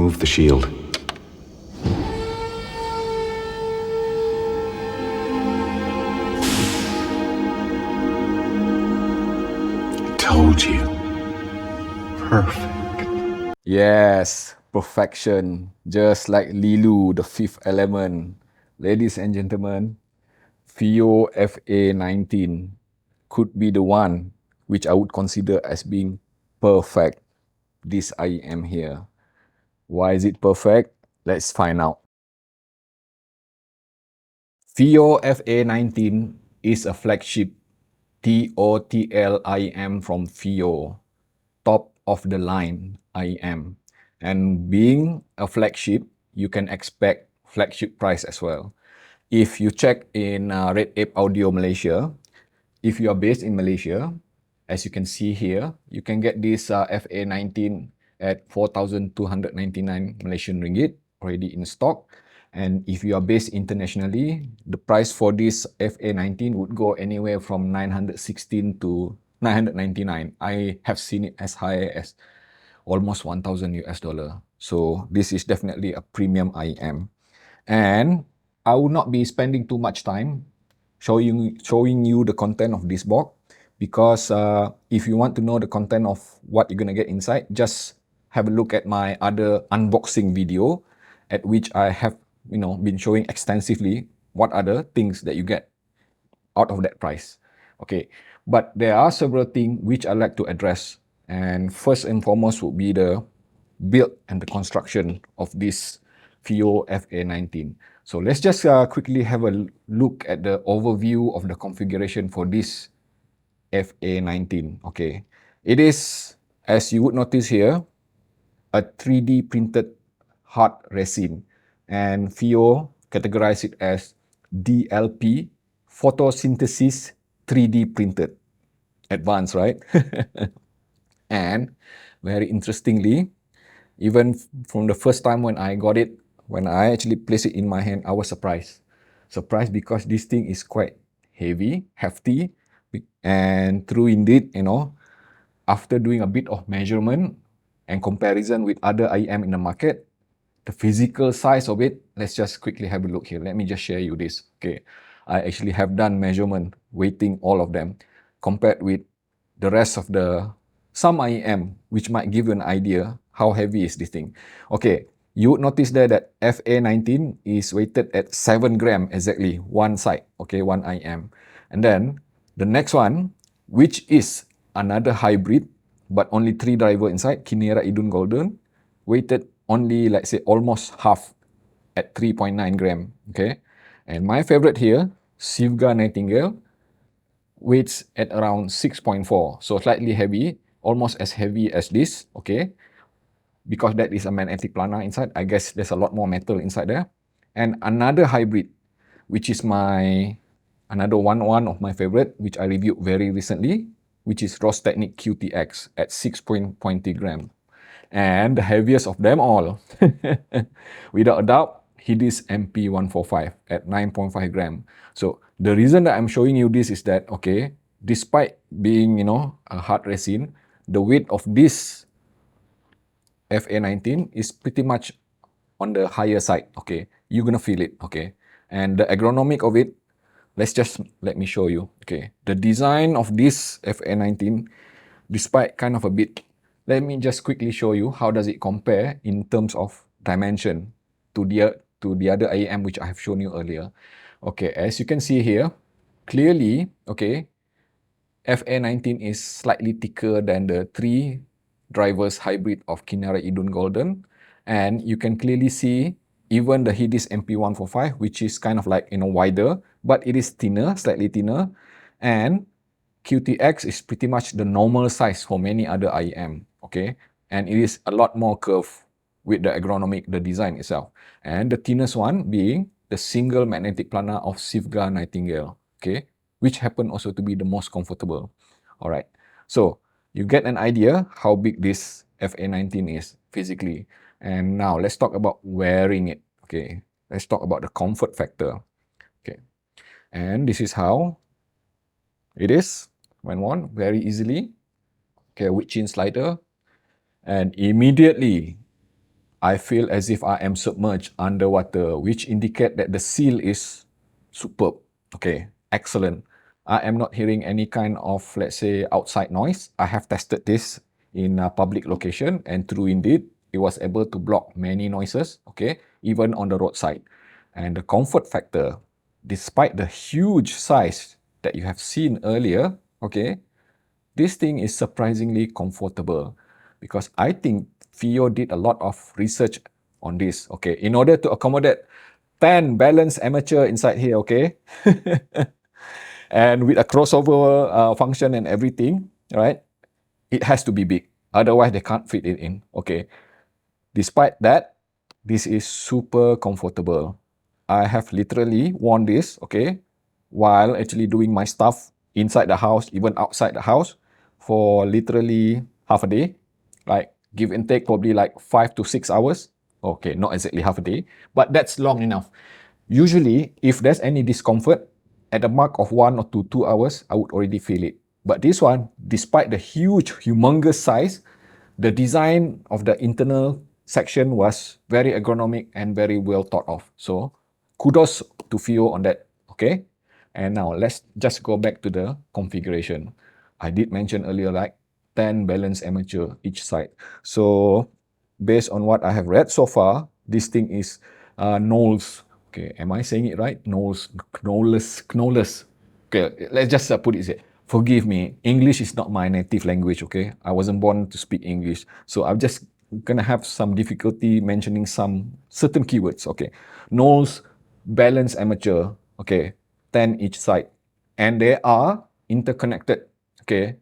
remove the shield. Told you. Perfect. Yes, perfection. Just like Lilu, the fifth element. Ladies and gentlemen, FiiO FA19 could be the one which I would consider as being perfect. This IEM here. Why is it perfect? Let's find out. FiiO FA19 is a flagship TOTL IEM from FiiO, top of the line IEM. And being a flagship, you can expect flagship price as well. If you check in Red Ape Audio Malaysia, if you are based in Malaysia, as you can see here, you can get this FA19 at 4,299 Malaysian ringgit already in stock. And if you are based internationally, the price for this FA19 would go anywhere from 916 to 999. I have seen it as high as almost 1,000 US dollar. So this is definitely a premium IEM. And I will not be spending too much time showing you the content of this box, because if you want to know the content of what you're gonna get inside, just have a look at my other unboxing video, at which I have been showing extensively what are the things that you get out of that price. Okay, but there are several things which I like to address, and first and foremost would be the build and the construction of this FiiO FA19. So let's just quickly have a look at the overview of the configuration for this FA19. Okay, it is, as you would notice here, a 3D printed hard resin, and FiiO categorized it as DLP, photosynthesis 3D printed. Advanced, right? And very interestingly, even from the first time when I got it, when I actually placed it in my hand, I was surprised. Surprised because this thing is quite heavy, hefty, and true indeed, after doing a bit of measurement and comparison with other IEM in the market, the physical size of it, let's just quickly have a look here. Let me just share you this. Okay, I actually have done measurement, weighting all of them, compared with the rest of the some IEM, which might give you an idea how heavy is this thing. Okay, you would notice there that FA19 is weighted at 7 gram exactly, one side, okay, one IEM. And then the next one, which is another hybrid, but only 3 driver inside, Kinera Idun Golden, weighted only, let's say, almost half at 3.9 gram, okay? And my favorite here, Sivga Nightingale, weights at around 6.4, so slightly heavy, almost as heavy as this, okay? Because that is a magnetic planar inside, I guess there's a lot more metal inside there. And another hybrid, which is another one of my favorite, which I reviewed very recently, which is Rostechnik QTX at 6.20 gram. And the heaviest of them all, without a doubt, Hidis MP145 at 9.5 gram. So the reason that I'm showing you this is that, okay, despite being, a hard resin, the weight of this FA19 is pretty much on the higher side, okay? You're gonna feel it, okay? And the ergonomic of it, let me show you, okay? The design of this FA19, despite kind of a bit, let me just quickly show you how does it compare in terms of dimension to the other IEM which I have shown you earlier. Okay, as you can see here, clearly, okay, FA19 is slightly thicker than the 3 drivers hybrid of Kinera Idun Golden, and you can clearly see even the Hidis MP145, which is kind of like, wider, but it is thinner, slightly thinner, and QTX is pretty much the normal size for many other IEM, okay? And it is a lot more curved with the ergonomic, the design itself. And the thinnest one being the single magnetic planar of Sivga Nightingale, okay? Which happen also to be the most comfortable. All right, so you get an idea how big this FA19 is physically. And now let's talk about wearing it, okay? Let's talk about the comfort factor, okay? And this is how it is when worn very easily. Okay, with chin slider, and immediately I feel as if I am submerged underwater, which indicate that the seal is superb. Okay, excellent. I am not hearing any kind of, let's say, outside noise. I have tested this in a public location, and true indeed, it was able to block many noises, okay, even on the roadside. And the comfort factor, despite the huge size that you have seen earlier, okay, this thing is surprisingly comfortable because I think FiiO did a lot of research on this, okay, in order to accommodate 10 balanced amateur inside here, okay, and with a crossover function and everything, right, it has to be big. Otherwise, they can't fit it in, okay. Despite that, this is super comfortable. I have literally worn this, okay, while actually doing my stuff inside the house, even outside the house, for literally half a day. Like, give and take probably like 5 to 6 hours. Okay, not exactly half a day, but that's long enough. Usually, if there's any discomfort, at the mark of 1 or 2 hours, I would already feel it. But this one, despite the huge, humongous size, the design of the internal section was very ergonomic and very well thought of. So kudos to FiiO on that, okay? And now let's just go back to the configuration. I did mention earlier, like 10 balanced amateur each side. So based on what I have read so far, this thing is Knowles. Okay, am I saying it right? Knowles. Okay, let's just put it here. Forgive me, English is not my native language, okay? I wasn't born to speak English. So I'm just gonna have some difficulty mentioning some certain keywords, okay? Knowles, balanced amateur, okay? 10 each side. And they are interconnected, okay?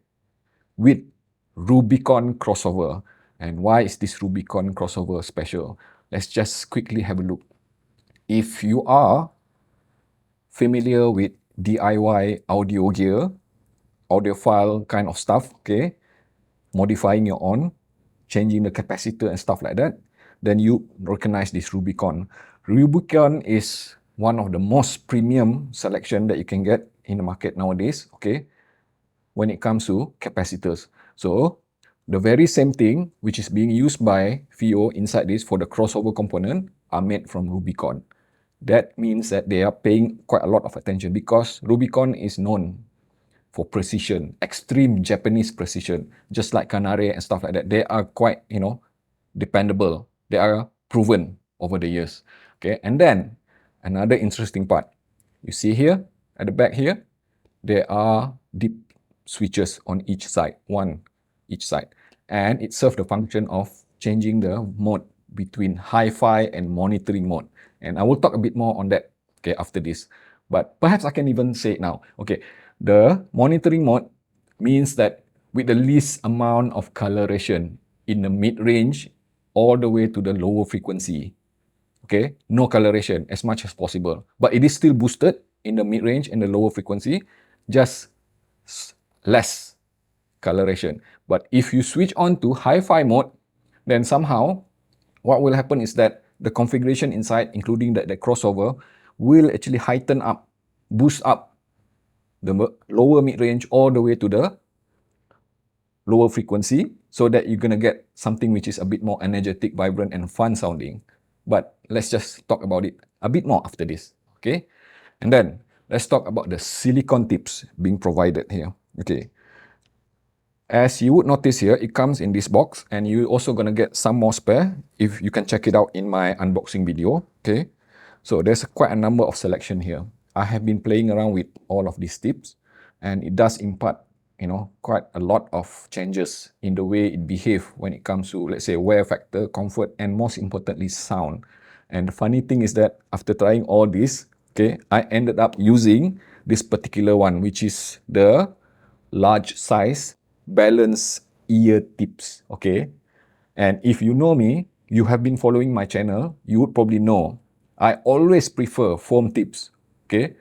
With Rubicon crossover. And why is this Rubicon crossover special? Let's just quickly have a look. If you are familiar with DIY audio gear, audiophile kind of stuff, okay, modifying your own, changing the capacitor and stuff like that, then you recognize this Rubicon. Rubicon is one of the most premium selection that you can get in the market nowadays, okay, when it comes to capacitors. So the very same thing which is being used by FiiO inside this for the crossover component are made from Rubicon. That means that they are paying quite a lot of attention because Rubicon is known for precision, extreme Japanese precision, just like Canare and stuff like that. They are quite, dependable. They are proven over the years. Okay, and then another interesting part. You see here, at the back here, there are deep switches on each side, one each side. And it serves the function of changing the mode between hi-fi and monitoring mode. And I will talk a bit more on that, okay, after this. But perhaps I can even say it now. Okay, the monitoring mode means that with the least amount of coloration in the mid-range all the way to the lower frequency. Okay, no coloration as much as possible. But it is still boosted in the mid-range and the lower frequency, just less coloration. But if you switch on to hi-fi mode, then somehow what will happen is that the configuration inside, including the crossover, will actually heighten up, boost up the lower mid-range all the way to the lower frequency, so that you're gonna get something which is a bit more energetic, vibrant, and fun sounding. But let's just talk about it a bit more after this, okay? And then let's talk about the silicon tips being provided here, okay? As you would notice here, it comes in this box, and you're also gonna get some more spare if you can check it out in my unboxing video, okay? So there's quite a number of selection here. I have been playing around with all of these tips, and it does impart, quite a lot of changes in the way it behaves when it comes to, let's say, wear factor, comfort, and most importantly, sound. And the funny thing is that after trying all this, okay, I ended up using this particular one, which is the large size balance ear tips, okay? And if you know me, you have been following my channel, you would probably know I always prefer foam tips, okay?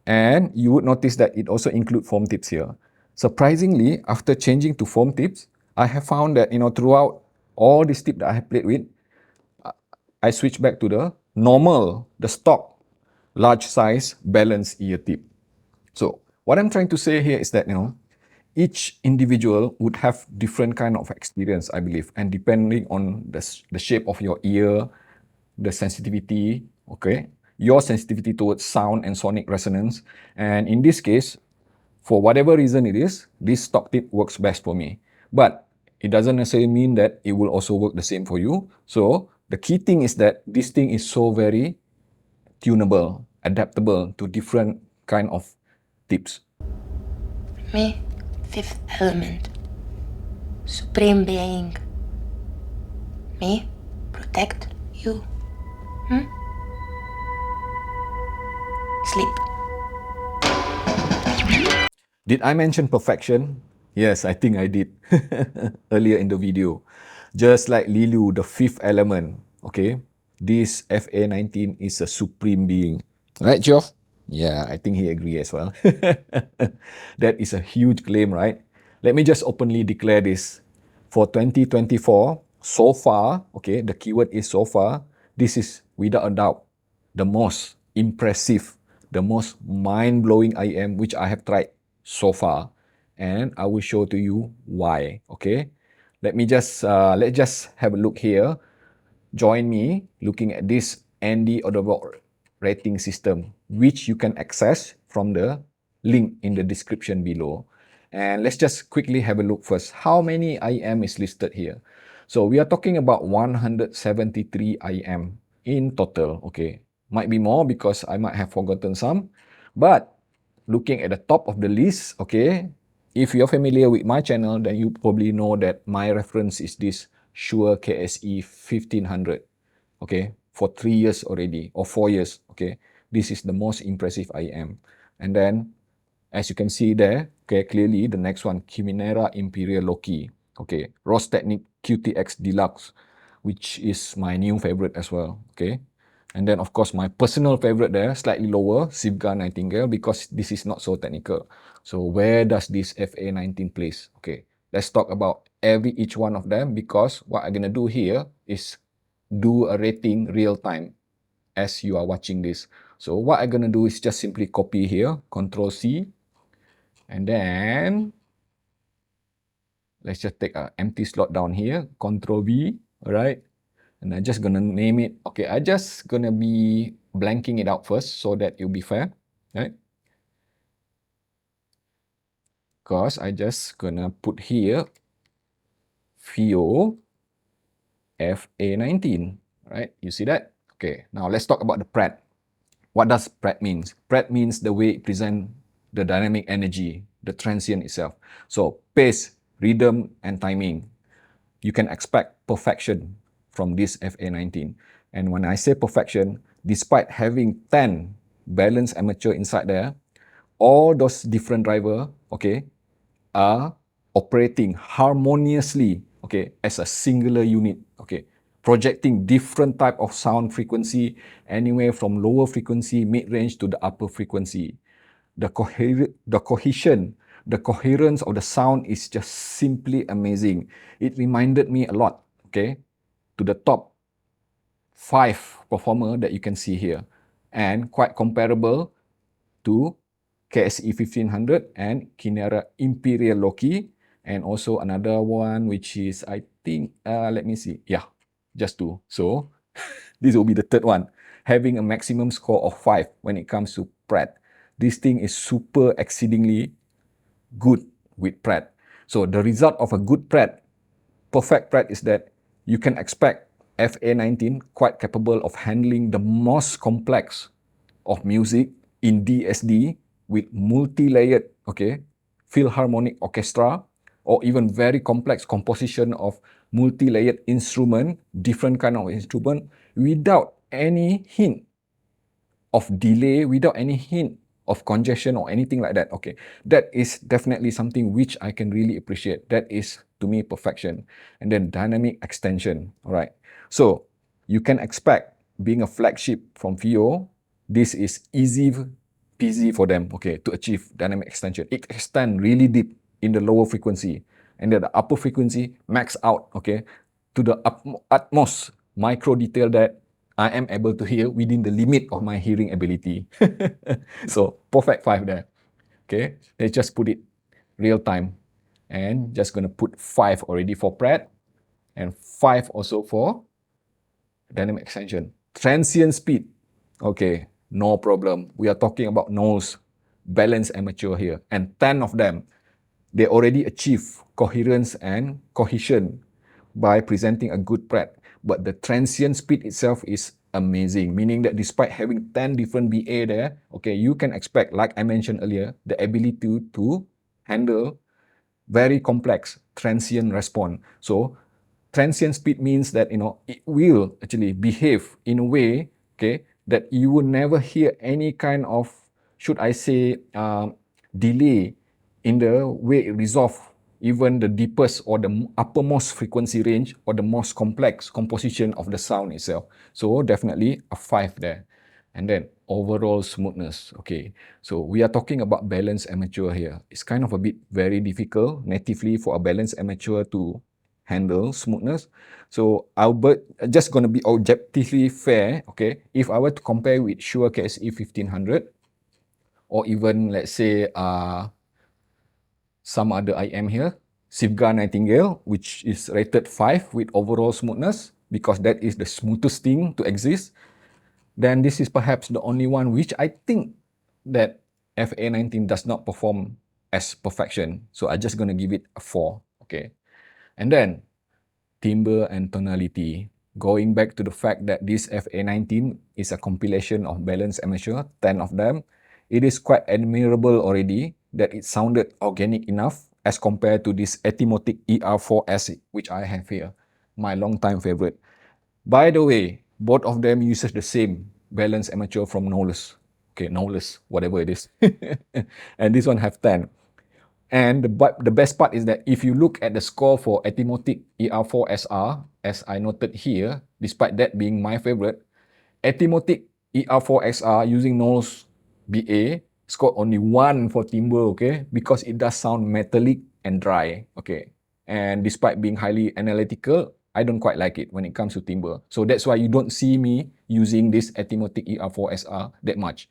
And you would notice that it also includes foam tips here. Surprisingly, after changing to foam tips, I have found that, throughout all these tips that I have played with, I switched back to the normal, the stock, large size balance ear tip. So what I'm trying to say here is that, each individual would have different kind of experience, I believe, and depending on the shape of your ear, the sensitivity, okay, your sensitivity towards sound and sonic resonance. And in this case, for whatever reason it is, this stock tip works best for me. But it doesn't necessarily mean that it will also work the same for you. So the key thing is that this thing is so very tunable, adaptable to different kind of tips. Me, fifth element. Supreme being. Me, protect you. Sleep. Did I mention perfection? Yes, I think I did earlier in the video. Just like Lilu, the fifth element, okay? This FA19 is a supreme being. Right, Geoff? Yeah, I think he agrees as well. That is a huge claim, right? Let me just openly declare this. For 2024, so far, okay, the keyword is so far, this is without a doubt the most impressive, the most mind-blowing IEM which I have tried so far, and I will show to you why. Okay, let's just have a look here. Join me looking at this Andy Audible rating system, which you can access from the link in the description below. And let's just quickly have a look first. How many IEM is listed here? So we are talking about 173 IEM in total. Okay, might be more because I might have forgotten some, but looking at the top of the list, okay, if you're familiar with my channel, then you probably know that my reference is this Shure KSE 1500, okay, for 3 years already, or 4 years, okay. This is the most impressive IEM. And then, as you can see there, okay, clearly the next one, Chimenera Imperial Loki, okay, Ross Technic QTX Deluxe, which is my new favorite as well, okay. And then, of course, my personal favorite there, slightly lower, Sivga Nightingale, because this is not so technical. So where does this FA19 place? Okay, let's talk about each one of them, because what I'm going to do here is do a rating real time as you are watching this. So what I'm going to do is just simply copy here, Control C, and then let's just take an empty slot down here, Control V, all right? And I'm just gonna name it. Okay, I just gonna be blanking it out first so that it'll be fair, right? Because I just gonna put here FiiO FA19, right? You see that? Okay, now let's talk about the pret. What does pret means? Pret means the way it presents the dynamic energy, the transient itself. So pace, rhythm, and timing. You can expect perfection from this FA19. And when I say perfection, despite having 10 balanced amateur inside there, all those different drivers, okay, are operating harmoniously, okay, as a singular unit, okay, projecting different type of sound frequency, anywhere from lower frequency, mid-range to the upper frequency. The cohesion, the coherence of the sound is just simply amazing. It reminded me a lot, okay, to the top 5 performer that you can see here, and quite comparable to KSE 1500 and Chimenera Imperial Loki, and also another one which is, I think, let me see, yeah, just 2. So this will be the third one, having a maximum score of 5 when it comes to pret. This thing is super exceedingly good with pret. So the result of a good pret, perfect pret, is that you can expect FA19 quite capable of handling the most complex of music in DSD with multi-layered, okay, philharmonic orchestra, or even very complex composition of multi-layered instrument, different kind of instrument, without any hint of delay, without any hint of congestion or anything like that. Okay, that is definitely something which I can really appreciate. That is, to me, perfection. And then dynamic extension. All right, so you can expect, being a flagship from FiiO, this is easy peasy for them, okay, to achieve dynamic extension. It extends really deep in the lower frequency, and then the upper frequency max out, okay, to the utmost micro detail that I am able to hear within the limit of my hearing ability. So perfect 5 there. Okay, let's just put it real time. and just gonna put 5 already for pred, and 5 also for dynamic extension. Transient speed, okay, no problem. We are talking about noise, balance amateur here, and 10 of them, they already achieve coherence and cohesion by presenting a good pred. But the transient speed itself is amazing, meaning that despite having 10 different BA there, okay, you can expect, like I mentioned earlier, the ability to handle very complex transient response. So transient speed means that it will actually behave in a way, okay, that you will never hear any kind of, should I say, delay in the way it resolve even the deepest or the uppermost frequency range or the most complex composition of the sound itself. So definitely a 5 there. And then overall smoothness. Okay, so we are talking about balanced amateur here. It's kind of a bit very difficult natively for a balanced amateur to handle smoothness. So Albert, just going to be objectively fair, okay, if I were to compare with Shure KSE 1500 or even let's say some other IEM here, Sivga Nightingale, which is rated 5 with overall smoothness, because that is the smoothest thing to exist, then this is perhaps the only one which I think that FA19 does not perform as perfection. So I'm just going to give it a 4, okay. And then timbre and tonality. Going back to the fact that this FA19 is a compilation of balanced amateur, 10 of them, it is quite admirable already that it sounded organic enough as compared to this Etimotic ER4S, which I have here, my long-time favorite. By the way, both of them uses the same balanced amateur from Knowles. Okay, Knowles, whatever it is. And this one have 10. And the best part is that if you look at the score for Etimotic ER4SR, as I noted here, despite that being my favorite, Etimotic ER4SR using Knowles BA scored only 1 for timbre, okay, because it does sound metallic and dry, okay. And despite being highly analytical, I don't quite like it when it comes to timbre. So that's why you don't see me using this Etimotic ER4SR that much.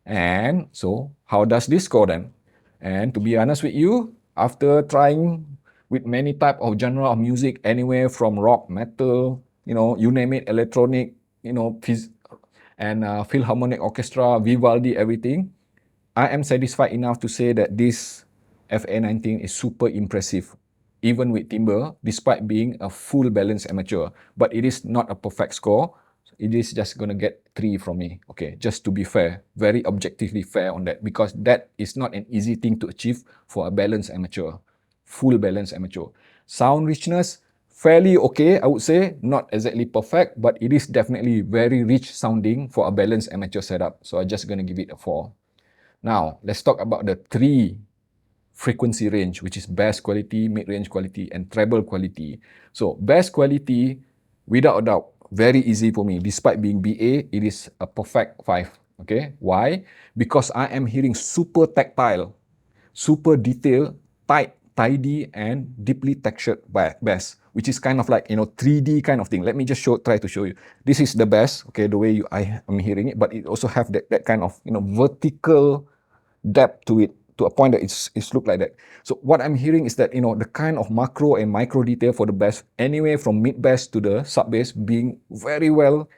And so how does this score then? And to be honest with you, after trying with many type of genre of music, anywhere from rock, metal, you name it, electronic, and Philharmonic Orchestra, Vivaldi, everything, I am satisfied enough to say that this FA19 is super impressive, even with timbre, despite being a full balanced amateur. But it is not a perfect score. It is just going to get 3 from me. Okay, just to be fair, very objectively fair on that, because that is not an easy thing to achieve for a balanced amateur, full balanced amateur. Sound richness, fairly okay, I would say, not exactly perfect, but it is definitely very rich sounding for a balanced amateur setup. So I'm just going to give it a 4. Now, let's talk about the 3 frequency range, which is bass quality, mid-range quality, and treble quality. So bass quality, without a doubt, very easy for me. Despite being BA, it is a perfect 5. Okay, why? Because I am hearing super tactile, super detailed, tight, tidy, and deeply textured bass, which is kind of like 3D kind of thing. Let me just try to show you. This is the bass, okay, the way I am hearing it, but it also have that kind of vertical depth to it, to a point that it's look like that. So what I'm hearing is that the kind of macro and micro detail for the bass, anywhere from mid bass to the sub bass, being very well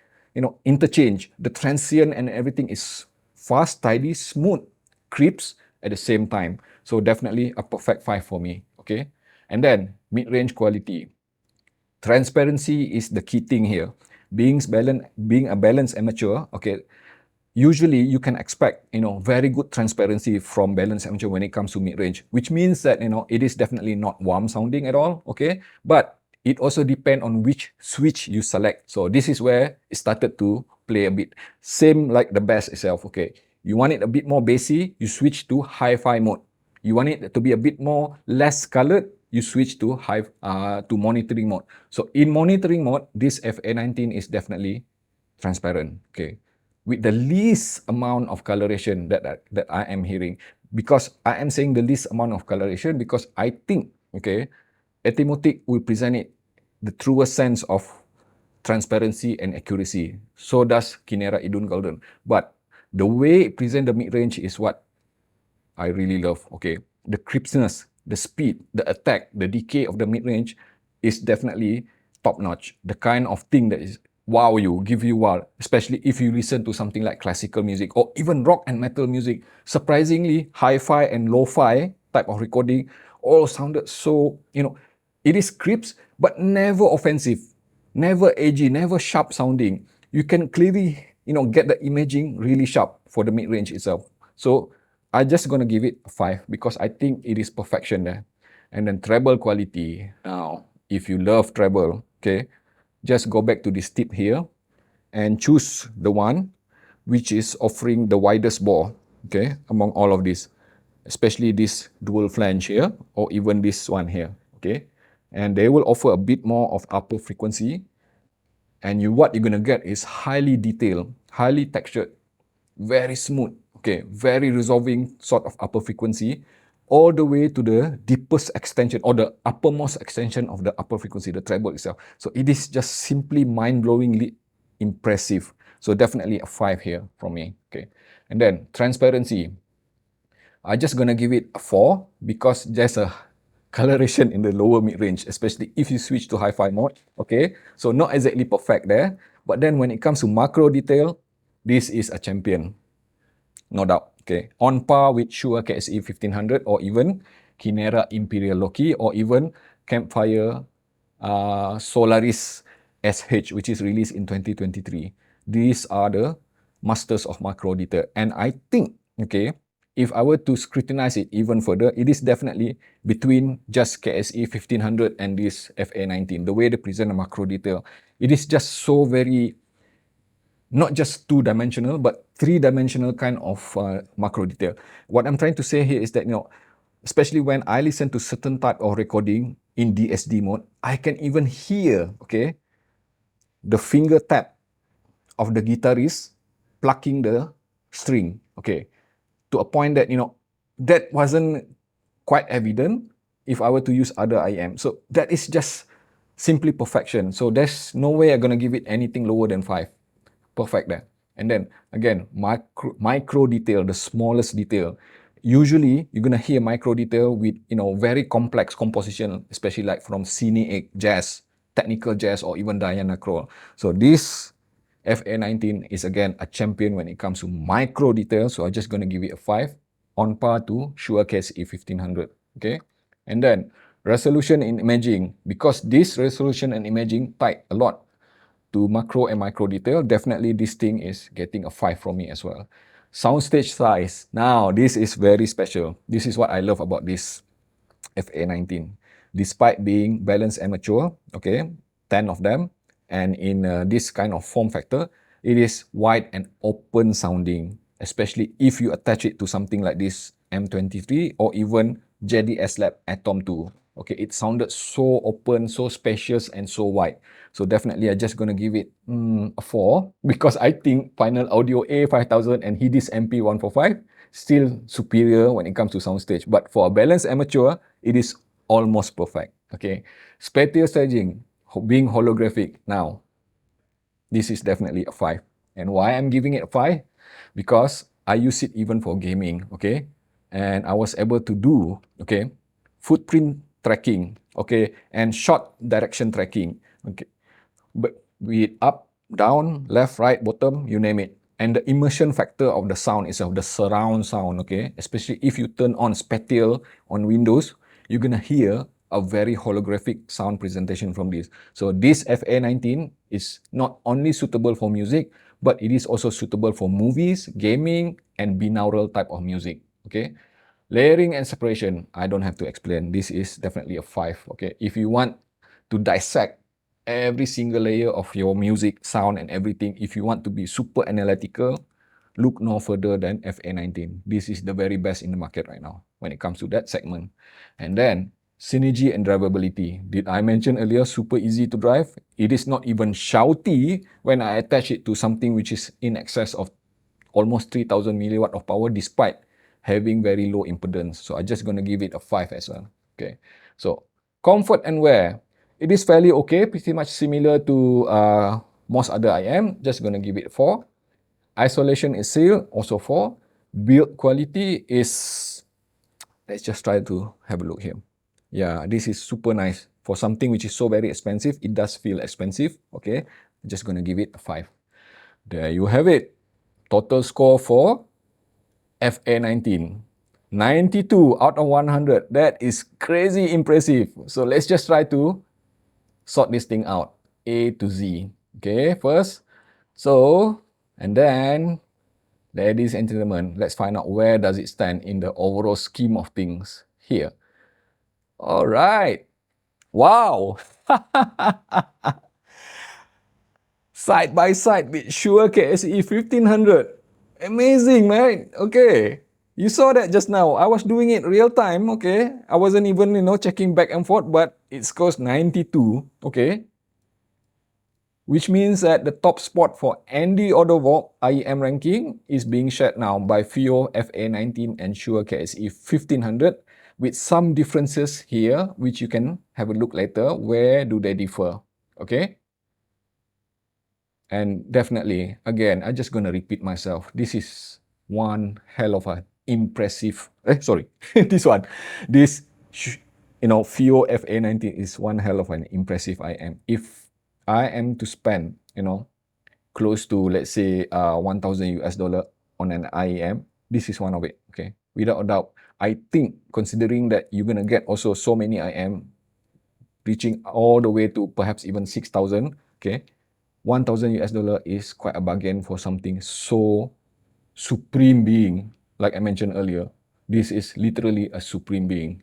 interchanged. The transient and everything is fast, tidy, smooth, crisp at the same time. So definitely a perfect 5 for me. Okay, and then mid-range quality. Transparency is the key thing here. Being a balanced amateur, okay, usually you can expect very good transparency from balanced amateur when it comes to mid-range, which means that it is definitely not warm sounding at all, okay, but it also depends on which switch you select. So this is where it started to play a bit same like the bass itself. Okay, you want it a bit more bassy, you switch to hi-fi mode. You want it to be a bit more less colored, you switch to monitoring mode. So in monitoring mode, this FA19 is definitely transparent, okay, with the least amount of coloration that I am hearing. Because I am saying the least amount of coloration because I think, okay, Etimotic will present it the truest sense of transparency and accuracy. So does Kinera Idun Golden. But the way it presents the mid-range is what I really love, okay. The crispness, the speed, the attack, the decay of the mid-range is definitely top-notch. The kind of thing that is wow you, give you wow, especially if you listen to something like classical music or even rock and metal music. Surprisingly, hi-fi and lo-fi type of recording all sounded so, it is crisp, but never offensive, never edgy, never sharp sounding. You can clearly, get the imaging really sharp for the mid-range itself. So I'm just gonna give it a 5 because I think it is perfection there. And then treble quality. Now, if you love treble, okay, just go back to this tip here and choose the one which is offering the widest bore, okay, among all of these, especially this dual flange here or even this one here, okay. And they will offer a bit more of upper frequency, and what you're gonna get is highly detailed, highly textured, very smooth, okay, very resolving sort of upper frequency, all the way to the deepest extension or the uppermost extension of the upper frequency, the treble itself. So it is just simply mind-blowingly impressive. So definitely a 5 here from me, okay. And then transparency, I'm just gonna give it a 4 because there's a coloration in the lower mid-range, especially if you switch to hi-fi mode, okay? So not exactly perfect there, but then when it comes to macro detail, this is a champion, no doubt, okay? On par with Shure KSE 1500 or even Kinera Imperial Loki or even Campfire Solaris SH, which is released in 2023. These are the masters of macro detail. And I think, okay, if I were to scrutinize it even further, it is definitely between just KSE 1500 and this FA19. The way they present the macro detail, it is just so very, not just two-dimensional, but three-dimensional kind of macro detail. What I'm trying to say here is that, especially when I listen to certain type of recording in DSD mode, I can even hear, okay, the finger tap of the guitarist plucking the string, okay, to a point that, that wasn't quite evident if I were to use other IEM. So that is just simply perfection. So there's no way I'm gonna give it anything lower than 5. Perfect there. And then again, micro detail, the smallest detail. Usually you're gonna hear micro detail with very complex composition, especially like from scenic jazz, technical jazz, or even Diana Krall. So this FA19 is again a champion when it comes to micro detail. So I'm just gonna give it a 5, on par to Shure KSE 1500. Okay, and then resolution in imaging, because this resolution and imaging tied a lot to macro and micro detail, definitely this thing is getting a 5 from me as well. Soundstage size. Now, this is very special. This is what I love about this FA19. Despite being balanced and mature, okay, 10 of them, and in this kind of form factor, it is wide and open sounding, especially if you attach it to something like this M23 or even JDS Lab Atom 2. Okay, it sounded so open, so spacious, and so wide. So definitely I'm just gonna give it a 4 because I think Final Audio A5000 and Hidis MP145 still superior when it comes to soundstage. But for a balanced amateur, it is almost perfect. Okay, spatial staging, being holographic. Now, this is definitely a 5. And why I'm giving it a 5? Because I use it even for gaming, okay? And I was able to do, okay, footprint tracking, okay, and shot direction tracking, okay, but with up, down, left, right, bottom, you name it. And the immersion factor of the sound itself, the surround sound, okay, especially if you turn on spatial on Windows, you're gonna hear a very holographic sound presentation from this. So this FA19 is not only suitable for music, but it is also suitable for movies, gaming, and binaural type of music, okay? Layering and separation, I don't have to explain. This is definitely a 5, okay? If you want to dissect every single layer of your music, sound, and everything, if you want to be super analytical, look no further than FA19. This is the very best in the market right now when it comes to that segment. And then, synergy and drivability. Did I mention earlier, super easy to drive? It is not even shouty when I attach it to something which is in excess of almost 3000 milliwatt of power despite having very low impedance. So I'm just going to give it a 5 as well. Okay. So comfort and wear. It is fairly okay, pretty much similar to most other IM. Just going to give it a 4. Isolation is still also 4. Build quality is let's just try to have a look here. Yeah, this is super nice. For something which is so very expensive, it does feel expensive. Okay, I'm just gonna give it a 5. There you have it. Total score for FA19. 92 out of 100. That is crazy impressive. So let's just try to sort this thing out. A to Z. Okay, first. So, and then, ladies and gentlemen, let's find out where does it stand in the overall scheme of things here. All right. Wow. Side by side with Shure KSE 1500. Amazing, man. Okay. You saw that just now. I was doing it real time, okay? I wasn't even, checking back and forth, but it scores 92, okay? Which means that the top spot for Andy Odovok IEM ranking is being shared now by FiiO FA19 and Shure KSE 1500 with some differences here, which you can have a look later. Where do they differ? Okay? And definitely, again, I'm just going to repeat myself. This is one hell of an impressive, this one. This, FiiO FA19 is one hell of an impressive IM. If I am to spend, close to, let's say, 1,000 US dollar on an IEM, this is one of it, okay? Without a doubt. I think, considering that you're going to get also so many IM, reaching all the way to perhaps even 6,000, okay? 1,000 US dollar is quite a bargain for something so supreme being. Like I mentioned earlier, this is literally a supreme being.